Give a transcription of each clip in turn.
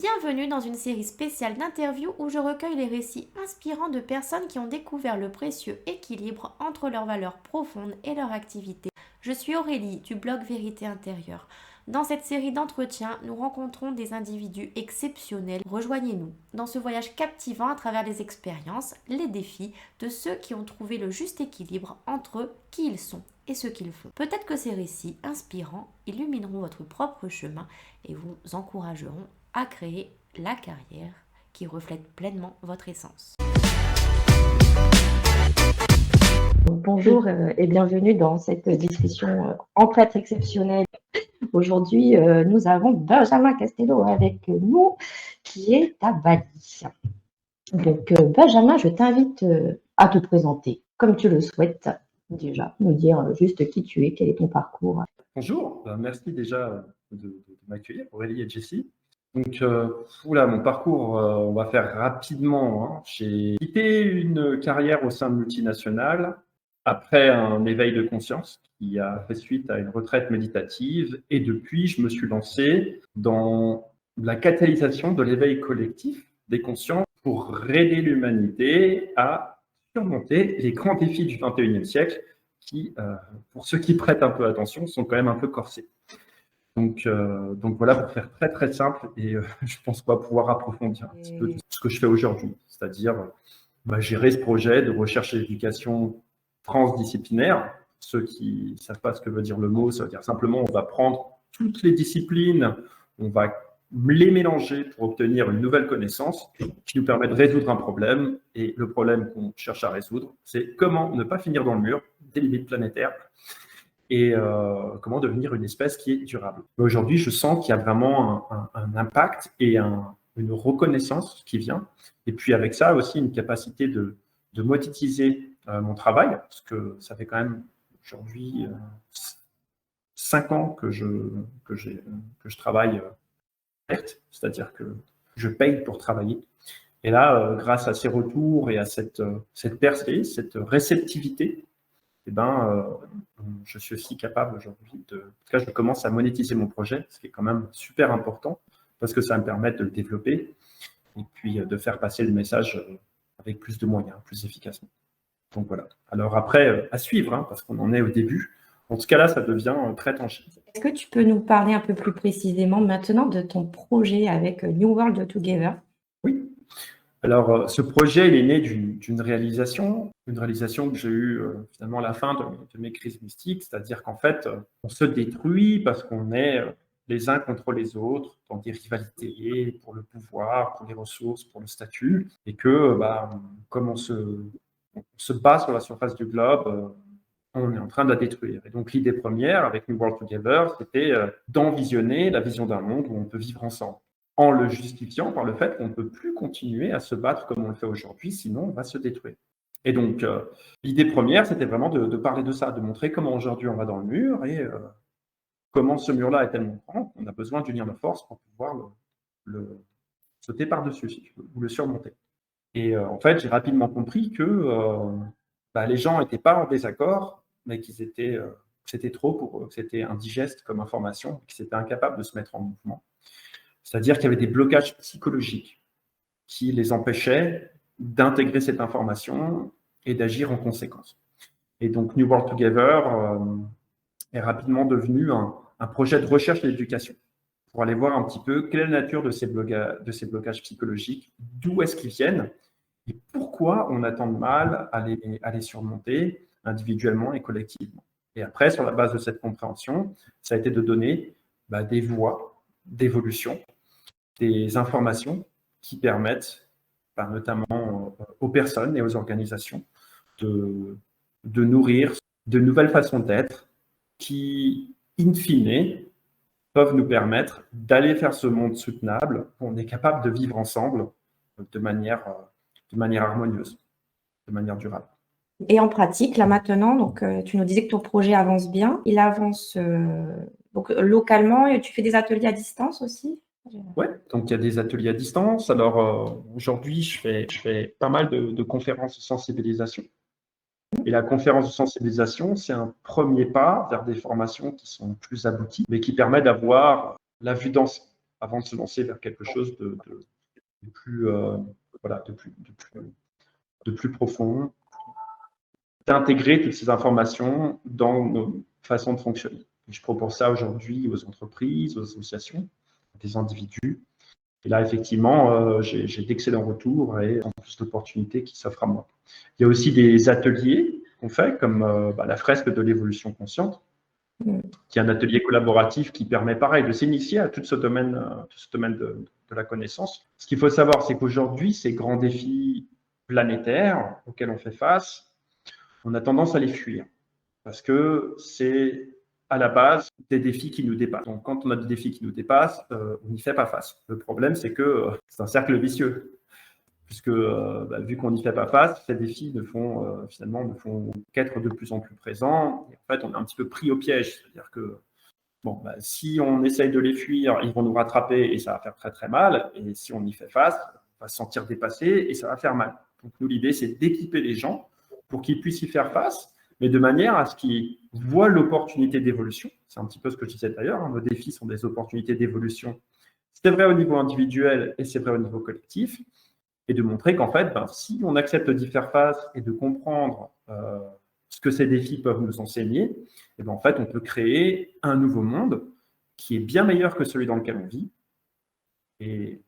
Bienvenue dans une série spéciale d'interviews où je recueille les récits inspirants de personnes qui ont découvert le précieux équilibre entre leurs valeurs profondes et leur activité. Je suis Aurélie du blog Vérité Intérieure. Dans cette série d'entretiens, nous rencontrons des individus exceptionnels. Rejoignez-nous dans ce voyage captivant à travers les expériences, les défis de ceux qui ont trouvé le juste équilibre entre qui ils sont et ce qu'ils font. Peut-être que ces récits inspirants illumineront votre propre chemin et vous encourageront à créer la carrière qui reflète pleinement votre essence. Bonjour et bienvenue dans cette discussion entraide exceptionnelle. Aujourd'hui, nous avons Benjamin Castello avec nous qui est à Bali. Donc, Benjamin, je t'invite à te présenter comme tu le souhaites déjà, nous dire juste qui tu es, quel est ton parcours. Bonjour, merci déjà de m'accueillir, Aurélie et Jessie. Donc, mon parcours, on va faire rapidement. J'ai quitté une carrière au sein de multinationales après un éveil de conscience qui a fait suite à une retraite méditative. Et depuis, je me suis lancé dans la catalysation de l'éveil collectif des consciences pour aider l'humanité à surmonter les grands défis du 21e siècle qui, pour ceux qui prêtent un peu attention, sont quand même un peu corsés. Donc voilà, pour faire très très simple, et je pense qu'on va pouvoir approfondir un petit peu ce que je fais aujourd'hui, c'est-à-dire gérer ce projet de recherche et d'éducation transdisciplinaire. Ceux qui ne savent pas ce que veut dire le mot, ça veut dire simplement on va prendre toutes les disciplines, on va les mélanger pour obtenir une nouvelle connaissance qui nous permet de résoudre un problème. Et le problème qu'on cherche à résoudre, c'est comment ne pas finir dans le mur des limites planétaires et comment devenir une espèce qui est durable. Aujourd'hui, je sens qu'il y a vraiment un impact et une reconnaissance qui vient. Et puis avec ça aussi une capacité de monétiser mon travail, parce que ça fait quand même aujourd'hui 5 ans que je travaille c'est-à-dire que je paye pour travailler. Et là, grâce à ces retours et à cette percée, cette réceptivité, je suis aussi capable aujourd'hui en tout cas, je commence à monétiser mon projet, ce qui est quand même super important, parce que ça va me permet de le développer et puis de faire passer le message avec plus de moyens, plus efficacement. Donc voilà. Alors après, à suivre, parce qu'on en est au début. En tout cas, là, ça devient très tangible. Est-ce que tu peux nous parler un peu plus précisément maintenant de ton projet avec New World Together? Oui. Alors, ce projet, il est né d'une réalisation, une réalisation que j'ai eue finalement à la fin de mes crises mystiques, c'est-à-dire qu'en fait, on se détruit parce qu'on est les uns contre les autres dans des rivalités pour le pouvoir, pour les ressources, pour le statut, et que comme on se bat sur la surface du globe, on est en train de la détruire. Et donc l'idée première avec New World Together, c'était d'envisionner la vision d'un monde où on peut vivre ensemble, en le justifiant par le fait qu'on ne peut plus continuer à se battre comme on le fait aujourd'hui, sinon on va se détruire. Et donc l'idée première, c'était vraiment de parler de ça, de montrer comment aujourd'hui on va dans le mur et comment ce mur-là est tellement grand qu'on a besoin d'unir nos forces pour pouvoir le sauter par-dessus, si tu veux, ou le surmonter. Et en fait, j'ai rapidement compris que les gens n'étaient pas en désaccord, mais qu'ils étaient, c'était trop pour eux, que c'était indigeste comme information, qu'ils étaient incapables de se mettre en mouvement. C'est-à-dire qu'il y avait des blocages psychologiques qui les empêchaient d'intégrer cette information et d'agir en conséquence. Et donc, New World Together est rapidement devenu un projet de recherche et d'éducation pour aller voir un petit peu quelle est la nature de ces blocages psychologiques, d'où est-ce qu'ils viennent et pourquoi on a tant de mal à les surmonter individuellement et collectivement. Et après, sur la base de cette compréhension, ça a été de donner des voies d'évolution, des informations qui permettent, notamment aux personnes et aux organisations, de nourrir de nouvelles façons d'être qui, in fine, peuvent nous permettre d'aller vers ce monde soutenable où on est capable de vivre ensemble de manière harmonieuse, de manière durable. Et en pratique, là maintenant, donc, tu nous disais que ton projet avance bien. Il avance donc, localement et tu fais des ateliers à distance aussi? Oui, donc il y a des ateliers à distance. Alors aujourd'hui, je fais pas mal de conférences de sensibilisation. Et la conférence de sensibilisation, c'est un premier pas vers des formations qui sont plus abouties, mais qui permet d'avoir la vue d'ensemble. avant de se lancer vers quelque chose de plus, voilà, de plus profond, d'intégrer toutes ces informations dans nos façons de fonctionner. Et je propose ça aujourd'hui aux entreprises, aux associations, des individus. Et là, effectivement, j'ai d'excellents retours et en plus d'opportunités qui s'offrent à moi. Il y a aussi des ateliers qu'on fait, comme la fresque de l'évolution consciente, qui est un atelier collaboratif qui permet, pareil, de s'initier à tout ce domaine de la connaissance. Ce qu'il faut savoir, c'est qu'aujourd'hui, ces grands défis planétaires auxquels on fait face, on a tendance à les fuir parce que c'est à la base des défis qui nous dépassent. Donc, quand on a des défis qui nous dépassent, on n'y fait pas face. Le problème, c'est que c'est un cercle vicieux, puisque vu qu'on n'y fait pas face, ces défis finalement ne font qu'être de plus en plus présents. Et en fait, on est un petit peu pris au piège. C'est-à-dire que si on essaye de les fuir, ils vont nous rattraper et ça va faire très très mal. Et si on y fait face, on va se sentir dépassé et ça va faire mal. Donc, nous, l'idée, c'est d'équiper les gens pour qu'ils puissent y faire face, mais de manière à ce qu'ils voient l'opportunité d'évolution. C'est un petit peu ce que je disais d'ailleurs, nos défis sont des opportunités d'évolution. C'est vrai au niveau individuel et c'est vrai au niveau collectif, et de montrer qu'en fait, si on accepte d'y faire face et de comprendre ce que ces défis peuvent nous enseigner, et en fait, on peut créer un nouveau monde qui est bien meilleur que celui dans lequel on vit. Et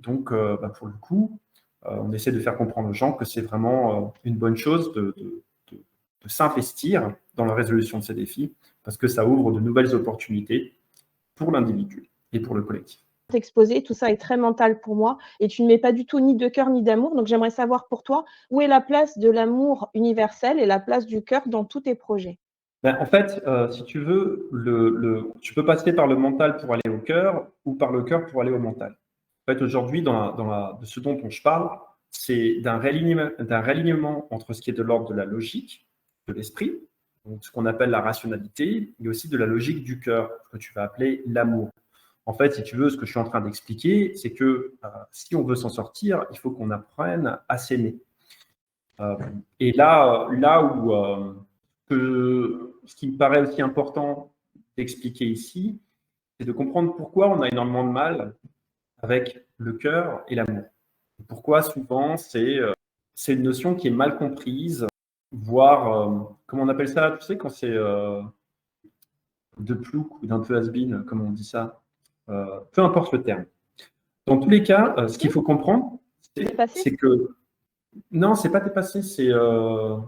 donc, pour le coup, on essaie de faire comprendre aux gens que c'est vraiment une bonne chose de s'investir dans la résolution de ces défis parce que ça ouvre de nouvelles opportunités pour l'individu et pour le collectif. Exposé, tout ça est très mental pour moi et tu ne mets pas du tout ni de cœur ni d'amour. Donc, j'aimerais savoir pour toi, où est la place de l'amour universel et la place du cœur dans tous tes projets? En fait, si tu veux, tu peux passer par le mental pour aller au cœur ou par le cœur pour aller au mental. En fait, aujourd'hui, de ce dont je parle, c'est d'un réalignement entre ce qui est de l'ordre de la logique, de l'esprit, donc ce qu'on appelle la rationalité, et aussi de la logique du cœur, que tu vas appeler l'amour. En fait, si tu veux, ce que je suis en train d'expliquer, c'est que si on veut s'en sortir, il faut qu'on apprenne à s'aimer. Et là où ce qui me paraît aussi important d'expliquer ici, c'est de comprendre pourquoi on a énormément de mal avec le cœur et l'amour. Pourquoi souvent c'est une notion qui est mal comprise, voire, comment on appelle ça, tu sais, quand c'est de plouc ou d'un peu has-been, comme on dit ça, peu importe le terme. Dans tous les cas, ce qu'il faut comprendre, c'est que non, c'est pas dépassé, c'est,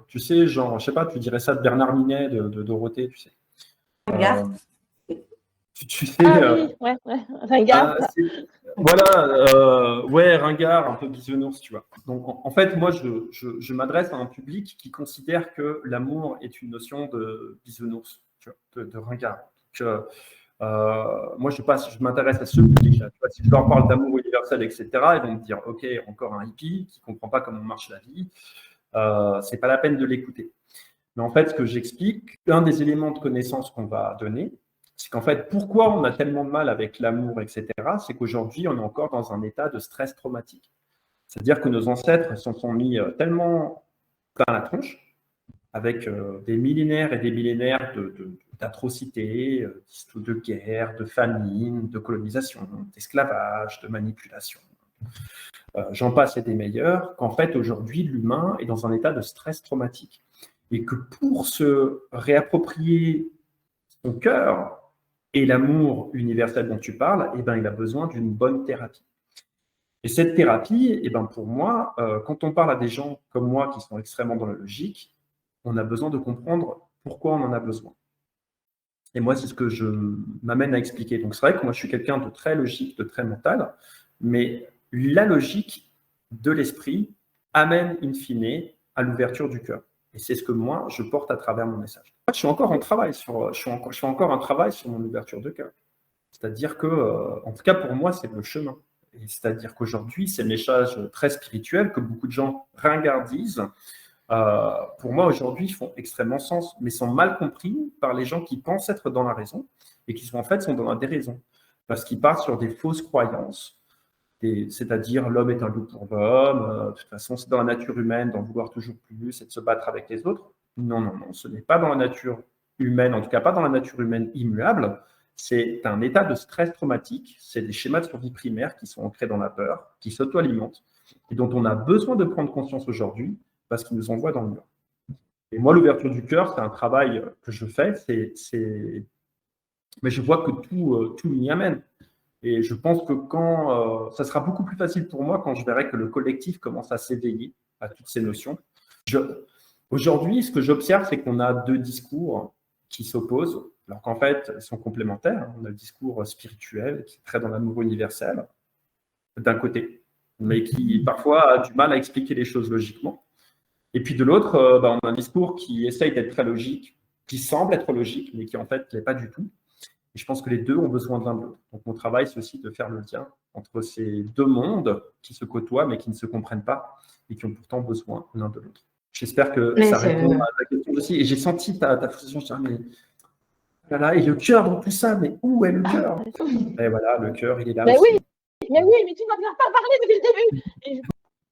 tu sais, genre, je sais pas, tu dirais ça de Bernard Minet, de Dorothée, tu sais. Regarde. Tu sais. Oui, ringard. Voilà, ouais, ringard, un peu bisounours, tu vois. Donc, en fait, moi, je m'adresse à un public qui considère que l'amour est une notion de bisounours, tu vois, de ringard. Donc, moi, je m'intéresse à ce public-là. Si je leur parle d'amour universel, etc., ils vont me dire, OK, encore un hippie qui ne comprend pas comment marche la vie. C'est pas la peine de l'écouter. Mais en fait, ce que j'explique, un des éléments de connaissance qu'on va donner, c'est qu'en fait, pourquoi on a tellement de mal avec l'amour, etc., c'est qu'aujourd'hui, on est encore dans un état de stress traumatique. C'est-à-dire que nos ancêtres s'en sont mis tellement plein la tronche, avec des millénaires et des millénaires d'atrocités, de guerre, de famine, de colonisation, d'esclavage, de manipulation. J'en passe et des meilleurs, qu'en fait, aujourd'hui, l'humain est dans un état de stress traumatique. Et que pour se réapproprier son cœur et l'amour universel dont tu parles, il a besoin d'une bonne thérapie. Et cette thérapie, pour moi, quand on parle à des gens comme moi qui sont extrêmement dans la logique, on a besoin de comprendre pourquoi on en a besoin. Et moi, c'est ce que je m'amène à expliquer. Donc, c'est vrai que moi, je suis quelqu'un de très logique, de très mental, mais la logique de l'esprit amène, in fine, à l'ouverture du cœur. Et c'est ce que moi, je porte à travers mon message. Je suis encore en travail je fais encore un travail sur mon ouverture de cœur. C'est-à-dire que, en tout cas, pour moi, c'est le chemin. C'est-à-dire qu'aujourd'hui, ces messages très spirituels que beaucoup de gens ringardisent, pour moi, aujourd'hui, font extrêmement sens, mais sont mal compris par les gens qui pensent être dans la raison et qui sont dans la déraison. Parce qu'ils partent sur des fausses croyances, c'est-à-dire l'homme est un loup pour l'homme, de toute façon, c'est dans la nature humaine d'en vouloir toujours plus et de se battre avec les autres. Non, ce n'est pas dans la nature humaine, en tout cas pas dans la nature humaine immuable, c'est un état de stress traumatique, c'est des schémas de survie primaires qui sont ancrés dans la peur, qui s'auto-alimentent et dont on a besoin de prendre conscience aujourd'hui parce qu'ils nous envoient dans le mur. Et moi, l'ouverture du cœur, c'est un travail que je fais, mais je vois que tout m'y amène. Et je pense que ça sera beaucoup plus facile pour moi quand je verrai que le collectif commence à s'éveiller à toutes ces notions. Aujourd'hui, ce que j'observe, c'est qu'on a deux discours qui s'opposent, alors qu'en fait, ils sont complémentaires. On a le discours spirituel qui est très dans l'amour universel, d'un côté, mais qui parfois a du mal à expliquer les choses logiquement. Et puis de l'autre, on a un discours qui essaye d'être très logique, qui semble être logique, mais qui en fait ne l'est pas du tout. Et je pense que les deux ont besoin de l'un de l'autre. Donc mon travail, c'est aussi de faire le lien entre ces deux mondes qui se côtoient, mais qui ne se comprennent pas, et qui ont pourtant besoin l'un de l'autre. J'espère que ça répond à ta question aussi. Et j'ai senti ta frustration. Je me dis, voilà, et le cœur dans tout ça, mais où est le cœur? Et voilà, le cœur, il est là aussi. Oui, mais tu n'en viens pas parler depuis le début.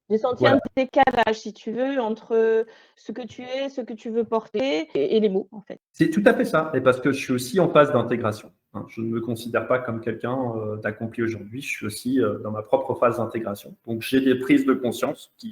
J'ai senti un décalage, si tu veux, entre ce que tu es, ce que tu veux porter et les mots, en fait. C'est tout à fait ça. Et parce que je suis aussi en phase d'intégration. Je ne me considère pas comme quelqu'un d'accompli aujourd'hui. Je suis aussi dans ma propre phase d'intégration. Donc, j'ai des prises de conscience sur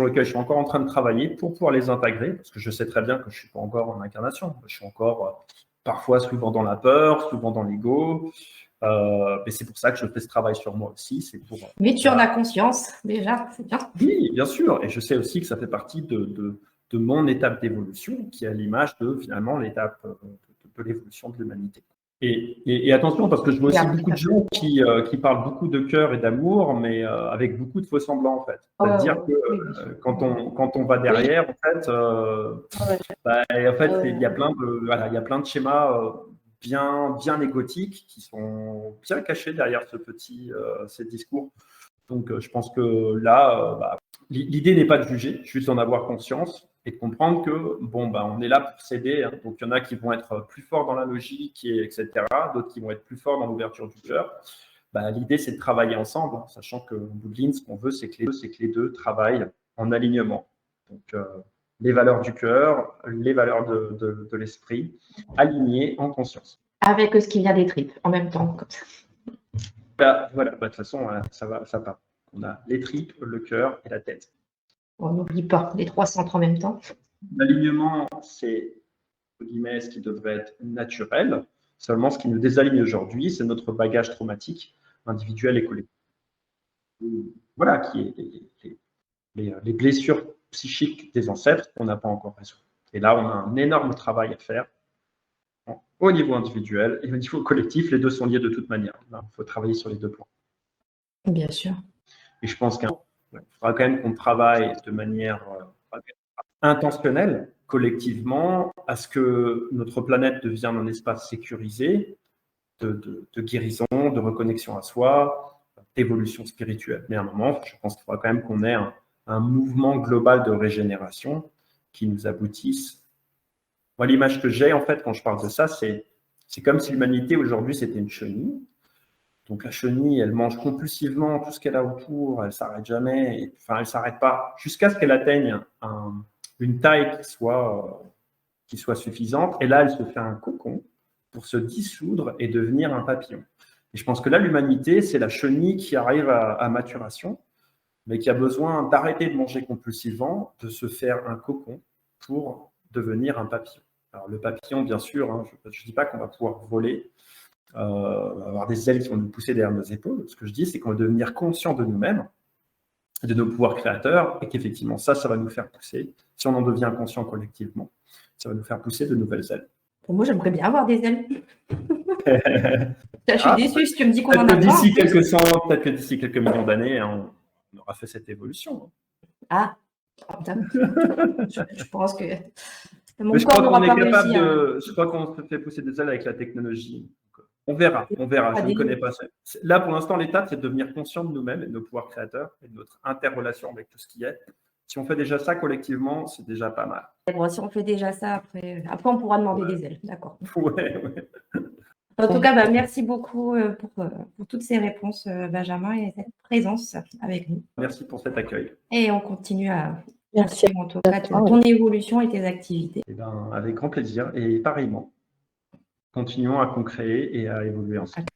lesquelles je suis encore en train de travailler pour pouvoir les intégrer. Parce que je sais très bien que je ne suis pas encore en incarnation. Je suis encore parfois souvent dans la peur, souvent dans l'ego. Mais c'est pour ça que je fais ce travail sur moi aussi. Mais tu en as conscience, déjà, c'est bien. Oui, bien sûr. Et je sais aussi que ça fait partie de mon étape d'évolution, qui est à l'image de, finalement, l'étape de l'évolution de l'humanité. Et attention, parce que je vois aussi beaucoup de gens qui parlent beaucoup de cœur et d'amour, mais avec beaucoup de faux semblants, en fait. C'est-à-dire que quand on va derrière, en fait, il y a plein de schémas bien égotiques qui sont bien cachés derrière ces discours. Donc, je pense que là, l'idée n'est pas de juger, juste d'en avoir conscience et de comprendre que, on est là pour s'aider. Hein. Donc, il y en a qui vont être plus forts dans la logique, etc. D'autres qui vont être plus forts dans l'ouverture du cœur. L'idée, c'est de travailler ensemble, hein, sachant que Bouddhine, ce qu'on veut, c'est que les deux travaillent en alignement. Donc, les valeurs du cœur, les valeurs de l'esprit, alignées en conscience. Avec ce qui vient des tripes, en même temps. Comme ça. Voilà, de toute façon, ça part. On a les tripes, le cœur et la tête. On n'oublie pas les trois centres en même temps. L'alignement, c'est, entre guillemets, ce qui devrait être naturel. Seulement, ce qui nous déaligne aujourd'hui, c'est notre bagage traumatique individuel et collectif. Voilà, qui est les blessures psychiques des ancêtres qu'on n'a pas encore résolues. Et là, on a un énorme travail à faire au niveau individuel et au niveau collectif. Les deux sont liés de toute manière. Il faut travailler sur les deux plans. Bien sûr. Et je pense qu'il faudra quand même qu'on travaille de manière intentionnelle, collectivement, à ce que notre planète devienne un espace sécurisé de guérison, de reconnexion à soi, d'évolution spirituelle. Mais à un moment, je pense qu'il faudra quand même qu'on ait un mouvement global de régénération qui nous aboutisse. Moi, l'image que j'ai, en fait, quand je parle de ça, c'est comme si l'humanité, aujourd'hui, c'était une chenille. Donc, la chenille, elle mange compulsivement tout ce qu'elle a autour, elle ne s'arrête jamais, elle ne s'arrête pas, jusqu'à ce qu'elle atteigne une taille qui soit suffisante. Et là, elle se fait un cocon pour se dissoudre et devenir un papillon. Et je pense que là, l'humanité, c'est la chenille qui arrive à maturation, mais qui a besoin d'arrêter de manger compulsivement, de se faire un cocon pour devenir un papillon. Alors, le papillon, bien sûr, hein, je ne dis pas qu'on va pouvoir voler, avoir des ailes qui vont nous pousser derrière nos épaules. Ce que je dis, c'est qu'on va devenir conscient de nous-mêmes, de nos pouvoirs créateurs, et qu'effectivement, ça va nous faire pousser. Si on en devient conscient collectivement, ça va nous faire pousser de nouvelles ailes. Pour moi, j'aimerais bien avoir des ailes. Je suis déçue si tu me dis qu'on en a pas. Peut-être que d'ici quelques millions d'années, on aura fait cette évolution. Ah, je pense que mon corps corps n'aura pas réussi. Je crois qu'on se fait pousser des ailes avec la technologie. On verra. Je ne connais pas ça. Là, pour l'instant, l'étape, c'est de devenir conscient de nous-mêmes et de nos pouvoirs créateurs et de notre interrelation avec tout ce qui est. Si on fait déjà ça collectivement, c'est déjà pas mal. Bon, si on fait déjà ça, après on pourra demander des ailes. D'accord. Ouais. En tout cas, merci beaucoup pour toutes ces réponses, Benjamin, et cette présence avec nous. Merci pour cet accueil. Et on continue à suivre en tout cas ton évolution et tes activités. Avec grand plaisir et pareillement. continuons à co-créer et à évoluer ensemble.